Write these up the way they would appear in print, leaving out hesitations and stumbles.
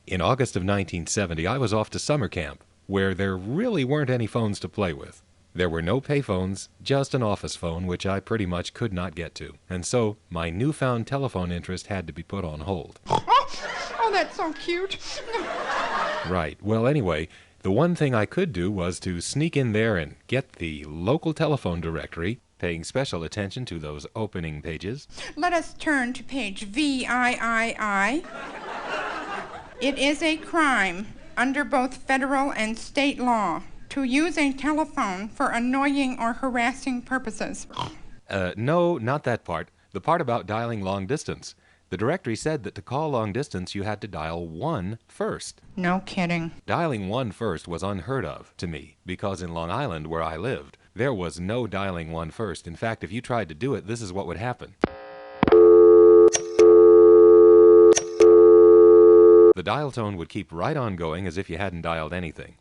In August of 1970, I was off to summer camp, where there really weren't any phones to play with. There were no payphones, just an office phone, which I pretty much could not get to. And so, my newfound telephone interest had to be put on hold. Oh, that's so cute. Right. Well, anyway, the one thing I could do was to sneak in there and get the local telephone directory, paying special attention to those opening pages. Let us turn to page VIII. It is a crime under both federal and state law to use a telephone for annoying or harassing purposes. No, not that part. The part about dialing long distance. The directory said that to call long distance, you had to dial 1 first. No kidding. Dialing 1 first was unheard of to me, because in Long Island, where I lived, there was no dialing 1 first. In fact, if you tried to do it, this is what would happen. The dial tone would keep right on going as if you hadn't dialed anything.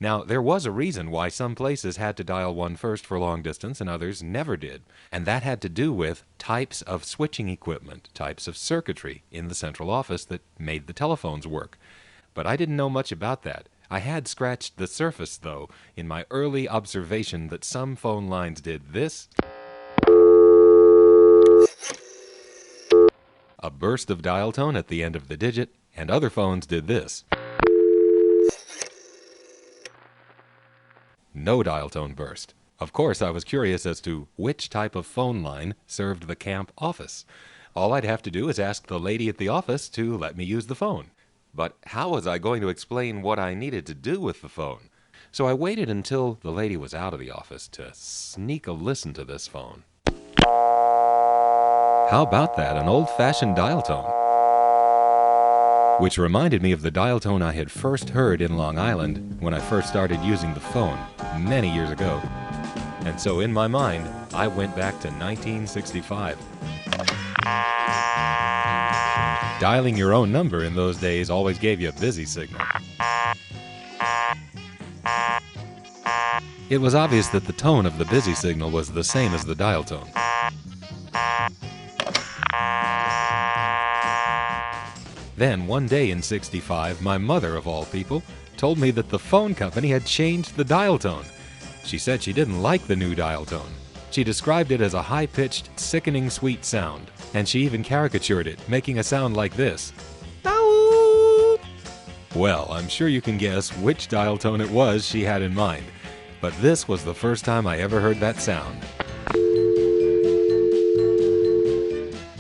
Now, there was a reason why some places had to dial 1 first for long distance and others never did, and that had to do with types of switching equipment, types of circuitry in the central office that made the telephones work. But I didn't know much about that. I had scratched the surface, though, in my early observation that some phone lines did this, a burst of dial tone at the end of the digit, and other phones did this, no dial tone burst. Of course, I was curious as to which type of phone line served the camp office. All I'd have to do is ask the lady at the office to let me use the phone. But how was I going to explain what I needed to do with the phone? So I waited until the lady was out of the office to sneak a listen to this phone. How about that, an old-fashioned dial tone? Which reminded me of the dial tone I had first heard in Long Island when I first started using the phone many years ago. And so in my mind, I went back to 1965. Dialing your own number in those days always gave you a busy signal. It was obvious that the tone of the busy signal was the same as the dial tone. Then, one day in '65, my mother, of all people, told me that the phone company had changed the dial tone. She said she didn't like the new dial tone. She described it as a high-pitched, sickening sweet sound, and she even caricatured it, making a sound like this. Well, I'm sure you can guess which dial tone it was she had in mind, but this was the first time I ever heard that sound.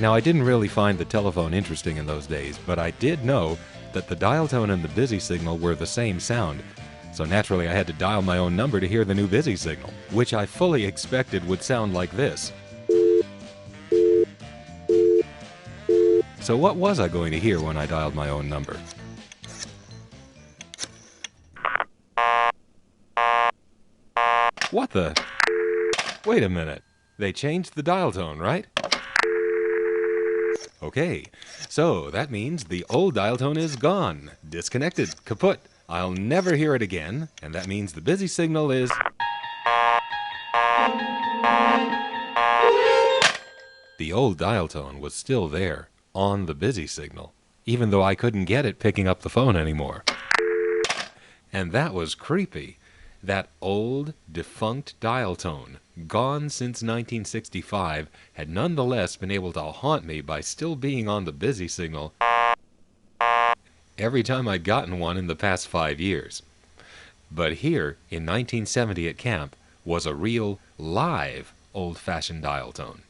Now, I didn't really find the telephone interesting in those days, but I did know that the dial tone and the busy signal were the same sound. So naturally, I had to dial my own number to hear the new busy signal, which I fully expected would sound like this. So what was I going to hear when I dialed my own number? What the? Wait a minute. They changed the dial tone, right? Okay, so that means the old dial tone is gone, disconnected, kaput. I'll never hear it again, and that means the busy signal is... The old dial tone was still there, on the busy signal, even though I couldn't get it picking up the phone anymore. And that was creepy. That old, defunct dial tone, gone since 1965, had nonetheless been able to haunt me by still being on the busy signal every time I'd gotten one in the past 5 years. But here, in 1970 at camp, was a real, live, old-fashioned dial tone.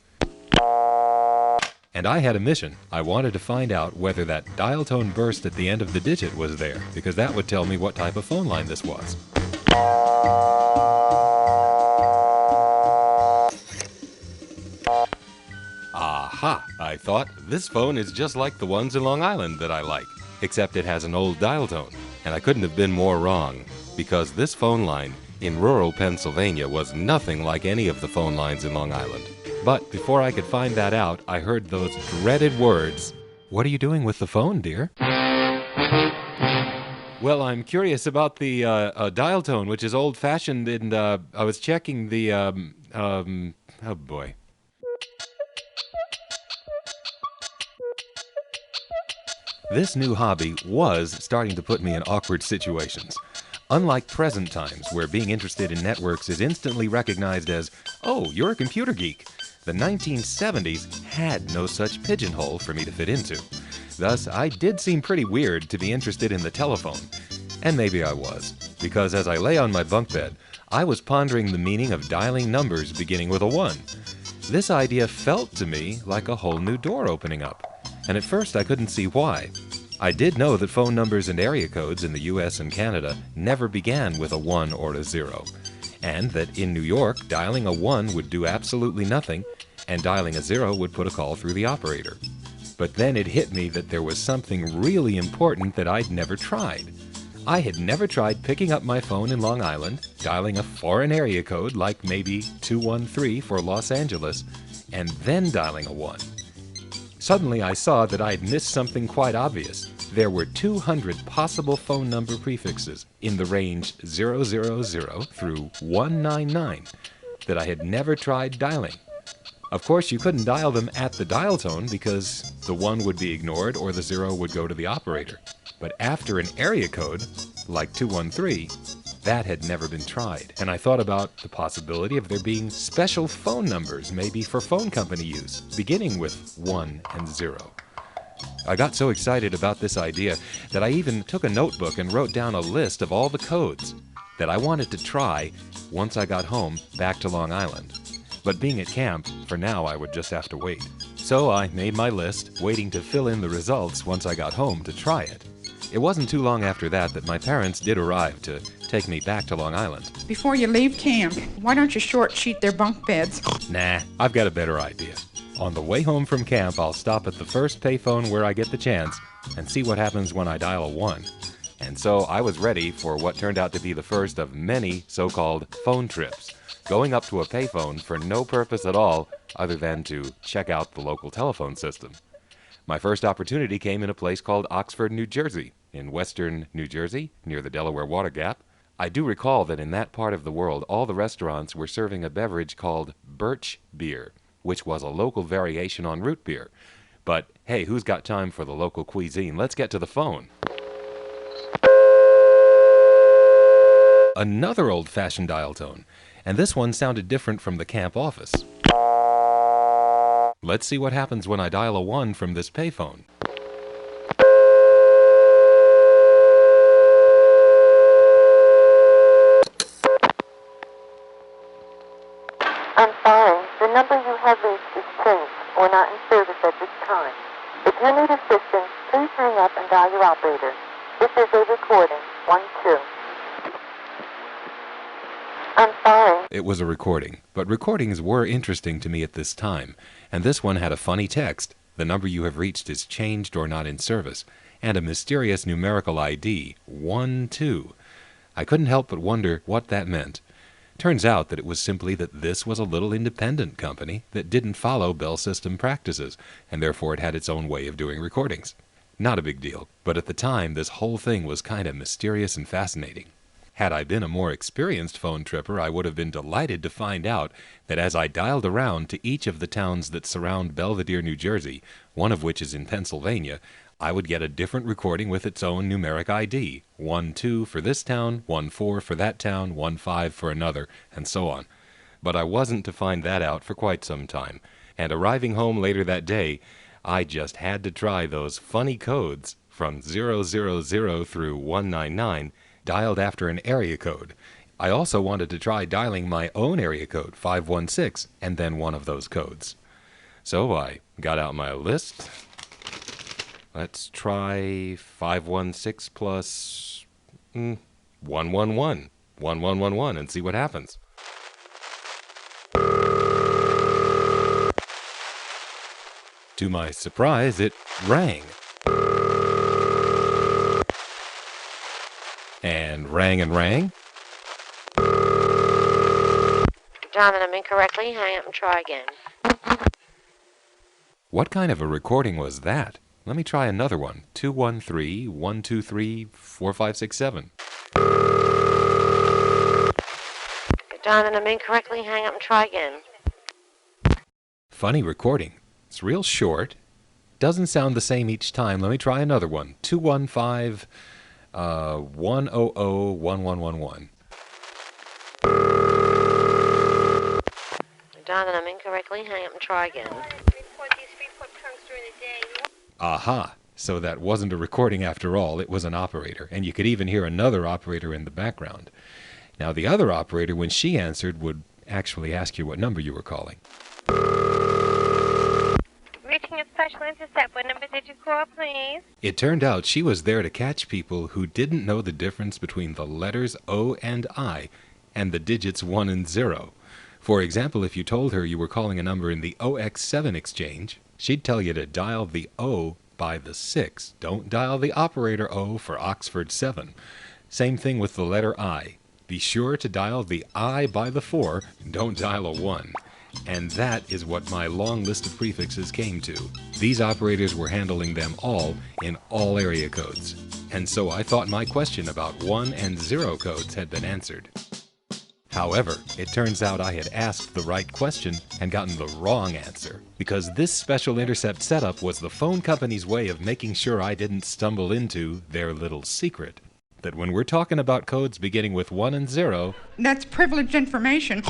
And I had a mission. I wanted to find out whether that dial tone burst at the end of the digit was there, because that would tell me what type of phone line this was. Aha, I thought, this phone is just like the ones in Long Island that I like, except it has an old dial tone. And I couldn't have been more wrong, because this phone line in rural Pennsylvania was nothing like any of the phone lines in Long Island. But before I could find that out, I heard those dreaded words, "What are you doing with the phone, dear?" Well, I'm curious about the dial tone, which is old-fashioned, and I was checking the, oh boy. . This new hobby was starting to put me in awkward situations. Unlike present times, where being interested in networks is instantly recognized as, oh, you're a computer geek, the 1970s had no such pigeonhole for me to fit into. Thus, I did seem pretty weird to be interested in the telephone. And maybe I was, because as I lay on my bunk bed, I was pondering the meaning of dialing numbers beginning with a 1. This idea felt to me like a whole new door opening up, and at first I couldn't see why. I did know that phone numbers and area codes in the US and Canada never began with a 1 or a 0, and that in New York, dialing a 1 would do absolutely nothing, and dialing a 0 would put a call through the operator. But then it hit me that there was something really important that I'd never tried. I had never tried picking up my phone in Long Island, dialing a foreign area code like maybe 213 for Los Angeles, and then dialing a 1. Suddenly I saw that I'd missed something quite obvious. There were 200 possible phone number prefixes in the range 000 through 199 that I had never tried dialing. Of course, you couldn't dial them at the dial tone because the 1 would be ignored or the 0 would go to the operator. But after an area code, like 213, that had never been tried. And I thought about the possibility of there being special phone numbers, maybe for phone company use, beginning with 1 and 0. I got so excited about this idea that I even took a notebook and wrote down a list of all the codes that I wanted to try once I got home back to Long Island. But being at camp, for now I would just have to wait. So I made my list, waiting to fill in the results once I got home to try it. It wasn't too long after that my parents did arrive to take me back to Long Island. Before you leave camp, why don't you short sheet their bunk beds? Nah, I've got a better idea. On the way home from camp, I'll stop at the first payphone where I get the chance and see what happens when I dial a 1. And so I was ready for what turned out to be the first of many so-called phone trips, going up to a payphone for no purpose at all other than to check out the local telephone system. My first opportunity came in a place called Oxford, New Jersey, in western New Jersey, near the Delaware Water Gap. I do recall that in that part of the world, all the restaurants were serving a beverage called birch beer, which was a local variation on root beer. But hey, who's got time for the local cuisine? Let's get to the phone. Another old-fashioned dial tone, and this one sounded different from the camp office. Let's see what happens when I dial a 1 from this payphone. I'm sorry, the number you have reached is changed or not in service at this time. If you need assistance, please hang up and dial your operator. This is a recording. 1-2. I'm sorry. It was a recording, but recordings were interesting to me at this time, and this one had a funny text, the number you have reached is changed or not in service, and a mysterious numerical ID, 1-2. I couldn't help but wonder what that meant. Turns out that it was simply that this was a little independent company that didn't follow Bell System practices, and therefore it had its own way of doing recordings. Not a big deal, but at the time this whole thing was kind of mysterious and fascinating. Had I been a more experienced phone tripper, I would have been delighted to find out that as I dialed around to each of the towns that surround Belvedere, New Jersey, one of which is in Pennsylvania, I would get a different recording with its own numeric ID. 1-2 for this town, 1-4 for that town, 1-5 for another, and so on. But I wasn't to find that out for quite some time, and arriving home later that day, I just had to try those funny codes from 000 through 199, dialed after an area code. I also wanted to try dialing my own area code, 516, and then one of those codes. So I got out my list. Let's try 516 plus 111, 1111, and see what happens. To my surprise, it rang. And rang and rang. Dialing them incorrectly, hang up and try again. What kind of a recording was that? Let me try another one. 213-123-4567. Dialing them incorrectly, hang up and try again. Funny recording. It's real short, doesn't sound the same each time. Let me try another one. 215 100 1111. Darling, I'm incorrectly. Hang up and try again. Aha! So that wasn't a recording after all, it was an operator, and you could even hear another operator in the background. Now the other operator, when she answered, would actually ask you what number you were calling. Reaching a special intercept. What number did you call, please? It turned out she was there to catch people who didn't know the difference between the letters O and I and the digits 1 and 0. For example, if you told her you were calling a number in the OX7 exchange, she'd tell you to dial the O by the 6. Don't dial the operator O for Oxford 7. Same thing with the letter I. Be sure to dial the I by the 4. Don't dial a 1. And that is what my long list of prefixes came to. These operators were handling them all in all area codes. And so I thought my question about 1 and 0 codes had been answered. However, it turns out I had asked the right question and gotten the wrong answer, because this special intercept setup was the phone company's way of making sure I didn't stumble into their little secret. That when we're talking about codes beginning with 1 and 0... That's privileged information.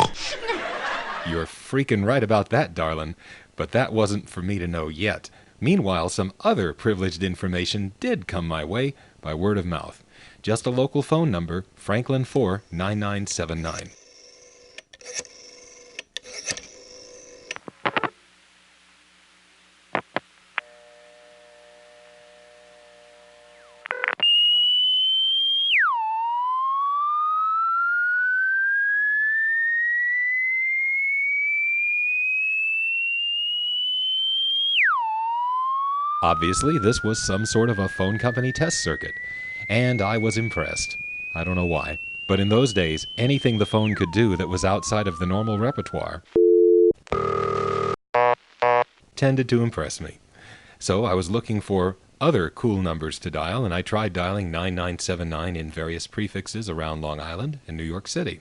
You're freaking right about that, darling, but that wasn't for me to know yet. Meanwhile, some other privileged information did come my way by word of mouth. Just a local phone number, Franklin 4 9979. Obviously, this was some sort of a phone company test circuit, and I was impressed. I don't know why, but in those days, anything the phone could do that was outside of the normal repertoire tended to impress me. So I was looking for other cool numbers to dial, and I tried dialing 9979 in various prefixes around Long Island and New York City.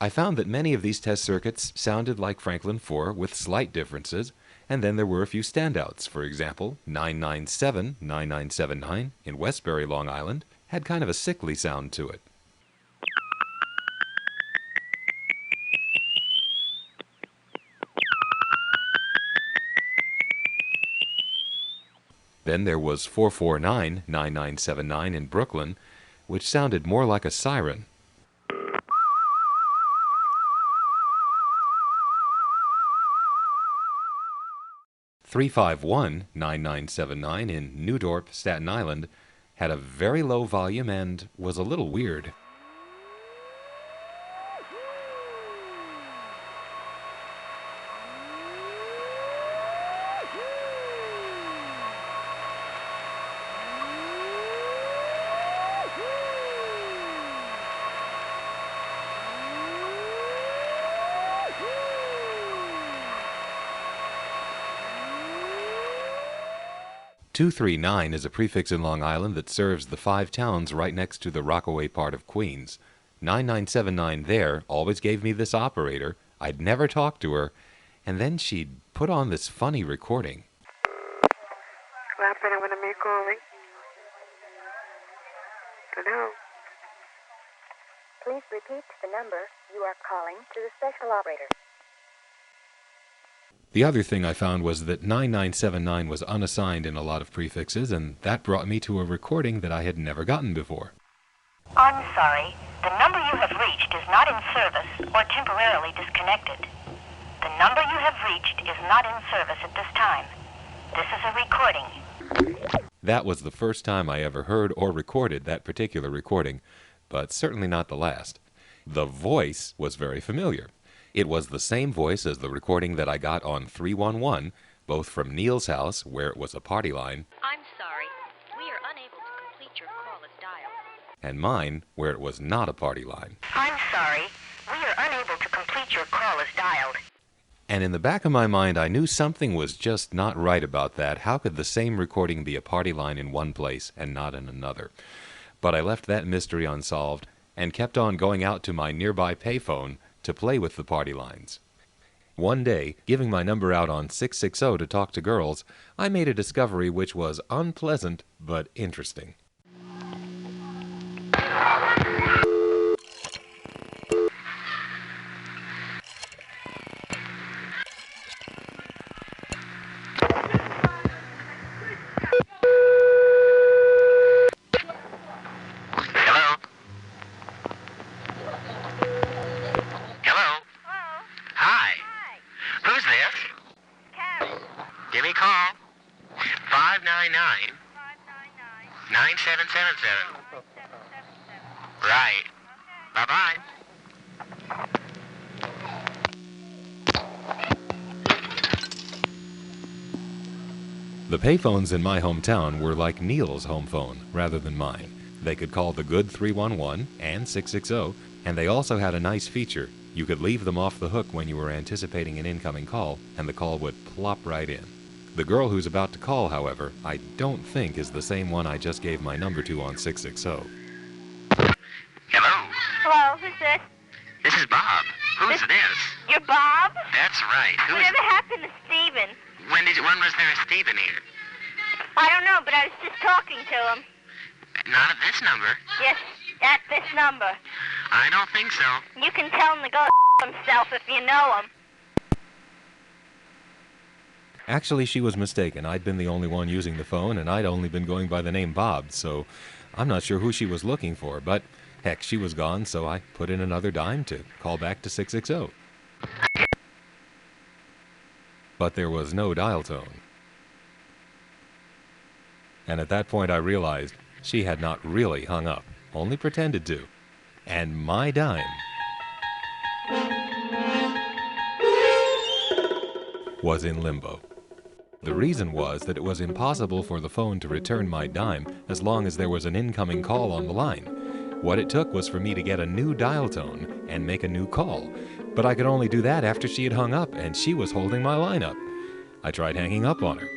I found that many of these test circuits sounded like Franklin 4 with slight differences, and then there were a few standouts. For example, 997 9979 in Westbury, Long Island, had kind of a sickly sound to it. Then there was 449 9979 in Brooklyn, which sounded more like a siren. (351) 9979 in Newdorp, Staten Island, had a very low volume and was a little weird. (239) is a prefix in Long Island that serves the 5 towns right next to the Rockaway part of Queens. 9979 there always gave me this operator. I'd never talked to her, and then she'd put on this funny recording. Operator, what number are you calling? Hello? Please repeat the number you are calling to the special operator. The other thing I found was that 9979 was unassigned in a lot of prefixes, and that brought me to a recording that I had never gotten before. I'm sorry. The number you have reached is not in service or temporarily disconnected. The number you have reached is not in service at this time. This is a recording. That was the first time I ever heard or recorded that particular recording, but certainly not the last. The voice was very familiar. It was the same voice as the recording that I got on 311, both from Neil's house, where it was a party line, I'm sorry. We are unable to complete your call as dialed. and mine, where it was not a party line. I'm sorry. We are unable to complete your call as dialed. And in the back of my mind, I knew something was just not right about that. How could the same recording be a party line in one place and not in another? But I left that mystery unsolved and kept on going out to my nearby payphone to play with the party lines. One day, giving my number out on 660 to talk to girls, I made a discovery which was unpleasant but interesting. Hello? Hello? Hello? Hi. Hi. Who's this? Karen. Give me a call. 599 599 9777. 9777. Right. Okay. Bye-bye. The payphones in my hometown were like Neil's home phone rather than mine. They could call the good 311 and 660, and they also had a nice feature. You could leave them off the hook when you were anticipating an incoming call, and the call would plop right in. The girl who's about to call, however, I don't think is the same one I just gave my number to on 660. Hello? Hello, who's this? This is Bob. Who's this? You're Bob? That's right. Who's... Whatever happened to Steven? When was there a Steven here? I don't know, but I was just talking to him. Not at this number. Yes, at this number. I don't think so. You can tell him to go himself if you know him. Actually, she was mistaken. I'd been the only one using the phone, and I'd only been going by the name Bob, so I'm not sure who she was looking for, but heck, she was gone, so I put in another dime to call back to 660. But there was no dial tone. And at that point I realized she had not really hung up, only pretended to. And my dime was in limbo. The reason was that it was impossible for the phone to return my dime as long as there was an incoming call on the line. What it took was for me to get a new dial tone and make a new call, but I could only do that after she had hung up and she was holding my line up. I tried hanging up on her,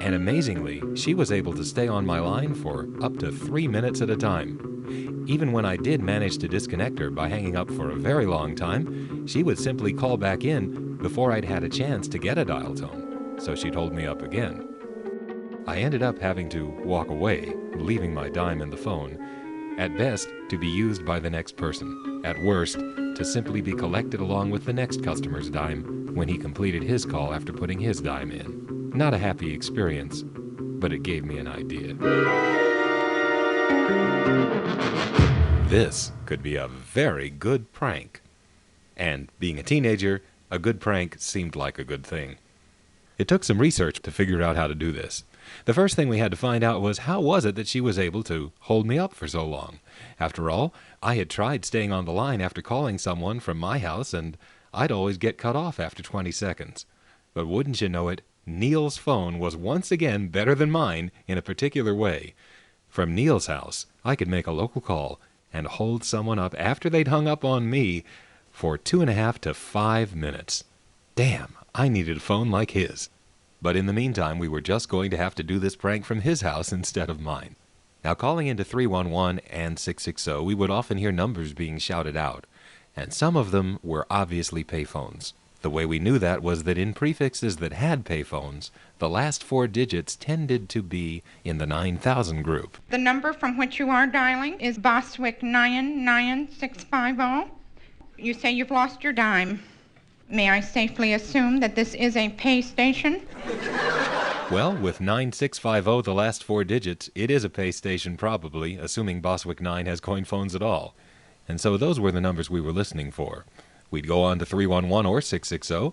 and amazingly, she was able to stay on my line for up to 3 minutes at a time. Even when I did manage to disconnect her by hanging up for a very long time, she would simply call back in before I'd had a chance to get a dial tone, so she'd hold me up again. I ended up having to walk away, leaving my dime in the phone, at best to be used by the next person, at worst to simply be collected along with the next customer's dime when he completed his call after putting his dime in. Not a happy experience, but it gave me an idea. This could be a very good prank. And being a teenager, a good prank seemed like a good thing. It took some research to figure out how to do this. The first thing we had to find out was how was it that she was able to hold me up for so long. After all, I had tried staying on the line after calling someone from my house, and I'd always get cut off after 20 seconds. But wouldn't you know it, Neil's phone was once again better than mine in a particular way. From Neil's house, I could make a local call and hold someone up after they'd hung up on me for 2.5 to 5 minutes. Damn, I needed a phone like his. But in the meantime, we were just going to have to do this prank from his house instead of mine. Now, calling into 311 and 660, we would often hear numbers being shouted out, and some of them were obviously payphones. The way we knew that was that in prefixes that had payphones, the last 4 digits tended to be in the 9000 group. The number from which you are dialing is Boswick 99650. You say you've lost your dime. May I safely assume that this is a pay station? Well, with 9650, the last 4 digits, it is a pay station probably, assuming Boswick 9 has coin phones at all. And so those were the numbers we were listening for. We'd go on to 311 or 660,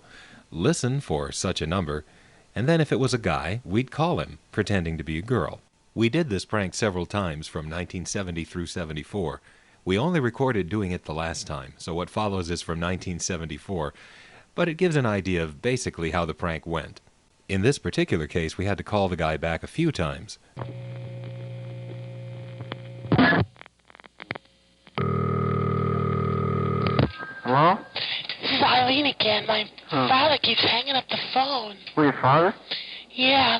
listen for such a number, and then if it was a guy, we'd call him, pretending to be a girl. We did this prank several times from 1970 through 74. We only recorded doing it the last time, so what follows is from 1974, but it gives an idea of basically how the prank went. In this particular case, we had to call the guy back a few times. Hello? This is Eileen again. My father keeps hanging up the phone. Who, your father? Yeah.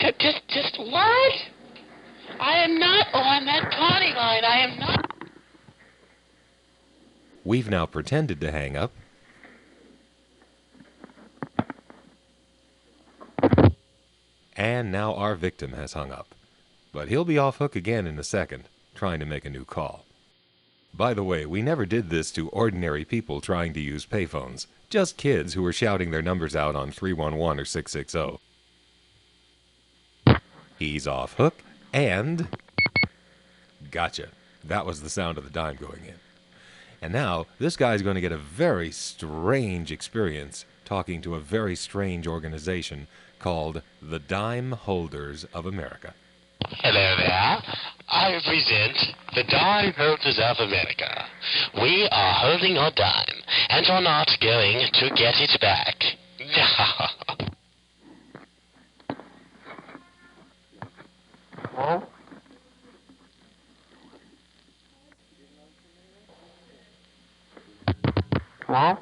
Just what? I am not on that party line. I am not. We've now pretended to hang up, And now our victim has hung up. But he'll be off hook again in a second, trying to make a new call. By the way, we never did this to ordinary people trying to use payphones. Just kids who were shouting their numbers out on 311 or 660. He's off hook, and... Gotcha. That was the sound of the dime going in. And now, this guy's going to get a very strange experience talking to a very strange organization called the Dime Holders of America. Hello there. I represent the Dime Holders of America. We are holding your dime, and you're not going to get it back. Hello? Hello?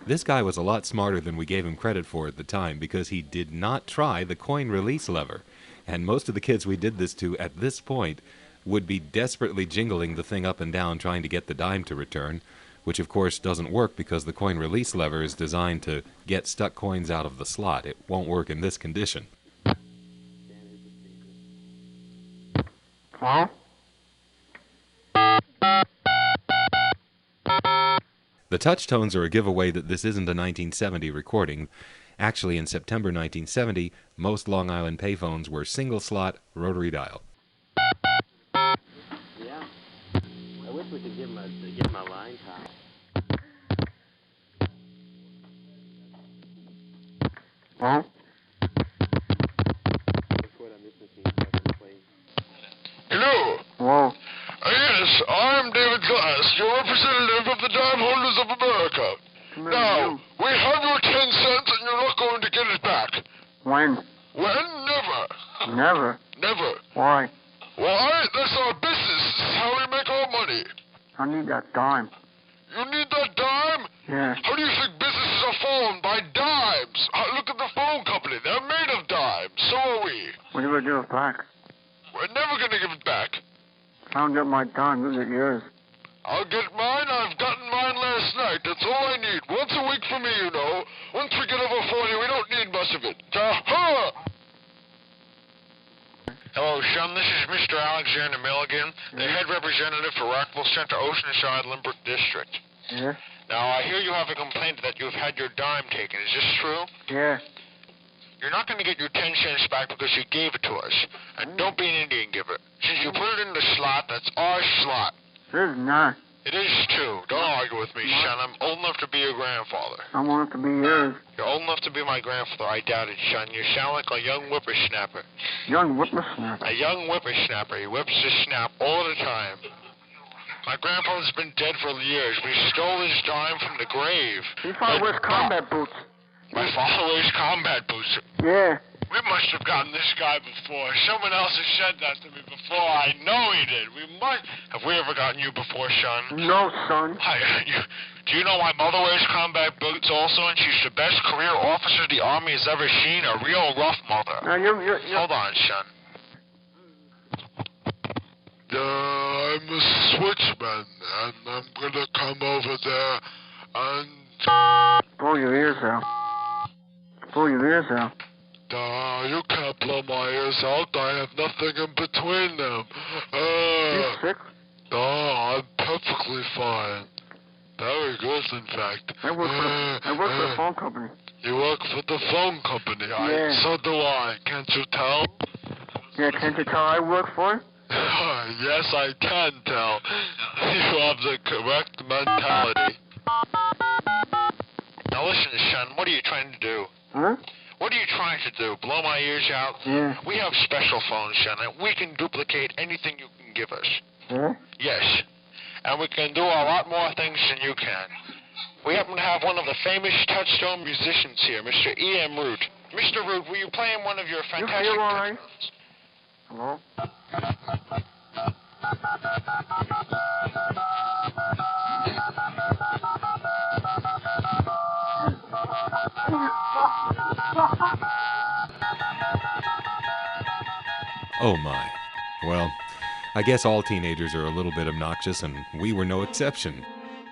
This guy was a lot smarter than we gave him credit for at the time because he did not try the coin release lever. And most of the kids we did this to at this point would be desperately jingling the thing up and down trying to get the dime to return, which of course doesn't work because the coin release lever is designed to get stuck coins out of the slot. It won't work in this condition. Hello? The touch tones are a giveaway that this isn't a 1970 recording. Actually, in September 1970, most Long Island payphones were single-slot, rotary dial. Yeah. I wish we could give him a line time. Hello? Hello. Hello? Yes, I'm David Glass, your representative of the Dime Holders of America. Now, we have your 10 cents and you're not going to get it back. When? When? Never. Never. Never. Why? Why? That's our business. This is how we make our money. I need that dime. You need that dime? Yeah. How do you think businesses are formed? By dimes. Look at the phone company. They're made of dimes. So are we. When are you going to give it back? We're never going to give it back. I don't get my dime. You get yours. I'll get mine. I've gotten mine last night. That's all I need. Once a week for me, you know. Once we get over 40, we don't need much of it. Ta-ha! Hello, Shum. This is Mr. Alexander Milligan, the head representative for Rockville Center, Oceanside, Limerick District. Yeah? Now, I hear you have a complaint that you've had your dime taken. Is this true? Yeah. You're not going to get your 10 cents back because you gave it to us. And don't be an Indian giver. Since you put it in the slot, that's our slot. It is not. It is too. Don't argue with me, son. I'm old enough to be your grandfather. I want it to be yours. You're old enough to be my grandfather. I doubt it, son. You sound like a young whippersnapper. Young whippersnapper. A young whippersnapper. He whips his snap all the time. My grandfather's been dead for years. We stole his dime from the grave. He probably wears combat boots. My father wears combat boots. Yeah. We must have gotten this guy before. Someone else has said that to me before. I know he did. We must. Have we ever gotten you before, son? No, son. Do you know my mother wears combat boots also, and she's the best career officer the Army has ever seen? A real rough mother. Now, you're... Hold on, son. I'm a switchman, and I'm gonna come over there and... Blow your ears out. Blow your ears out. You can't blow my ears out. I have nothing in between them. You sick? I'm perfectly fine. Very good, in fact. I work for the phone company. You work for the phone company? Yeah. So do I. Can't you tell? Yeah, can't you tell I work for it? Yes, I can tell. You have the correct mentality. Now listen, son, what are you trying to do? Huh? What are you trying to do? Blow my ears out? Yeah. We have special phones, son, and we can duplicate anything you can give us. Yeah? Yes. And we can do a lot more things than you can. We happen to have one of the famous touchstone musicians here, Mr. E.M. Root. Mr. Root, will you play him one of your fantastic... You feel all right? Hello? Oh my. Well, I guess all teenagers are a little bit obnoxious, and we were no exception.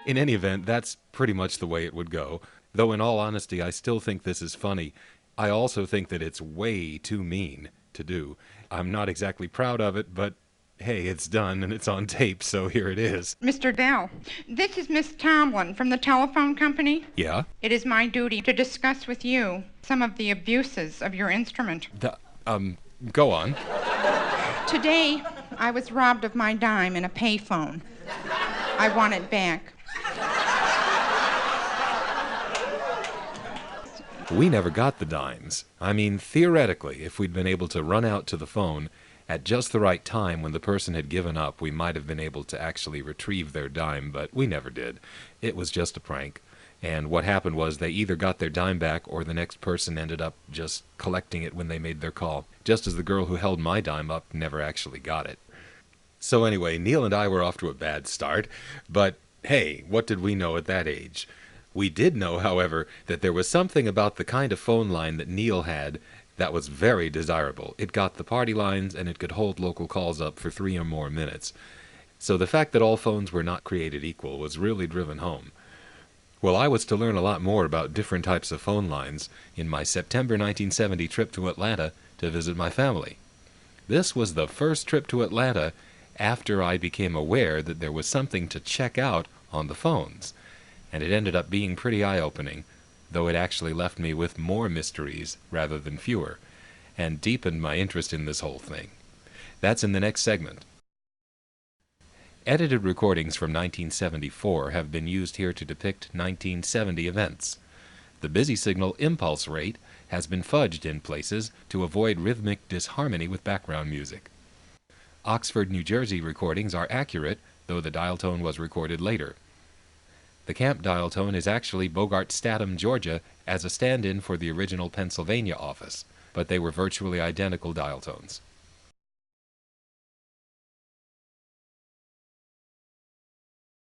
In any event, that's pretty much the way it would go. Though in all honesty, I still think this is funny. I also think that it's way too mean to do. I'm not exactly proud of it, but hey, it's done and it's on tape, so here it is. Mr. Dell, this is Miss Tomlin from the telephone company. Yeah? It is my duty to discuss with you some of the abuses of your instrument. Go on. Today, I was robbed of my dime in a payphone. I want it back. We never got the dimes. I mean, theoretically, if we'd been able to run out to the phone at just the right time when the person had given up, we might have been able to actually retrieve their dime, but we never did. It was just a prank. And what happened was they either got their dime back or the next person ended up just collecting it when they made their call, just as the girl who held my dime up never actually got it. So anyway, Neil and I were off to a bad start, but hey, what did we know at that age? We did know, however, that there was something about the kind of phone line that Neil had that was very desirable. It got the party lines and it could hold local calls up for 3 or more minutes. So the fact that all phones were not created equal was really driven home. Well, I was to learn a lot more about different types of phone lines in my September 1970 trip to Atlanta to visit my family. This was the first trip to Atlanta after I became aware that there was something to check out on the phones, and it ended up being pretty eye-opening, though it actually left me with more mysteries rather than fewer, and deepened my interest in this whole thing. That's in the next segment. Edited recordings from 1974 have been used here to depict 1970 events. The busy signal impulse rate has been fudged in places to avoid rhythmic disharmony with background music. Oxford, New Jersey recordings are accurate, though the dial tone was recorded later. The camp dial tone is actually Bogart Statham, Georgia, as a stand-in for the original Pennsylvania office, but they were virtually identical dial tones.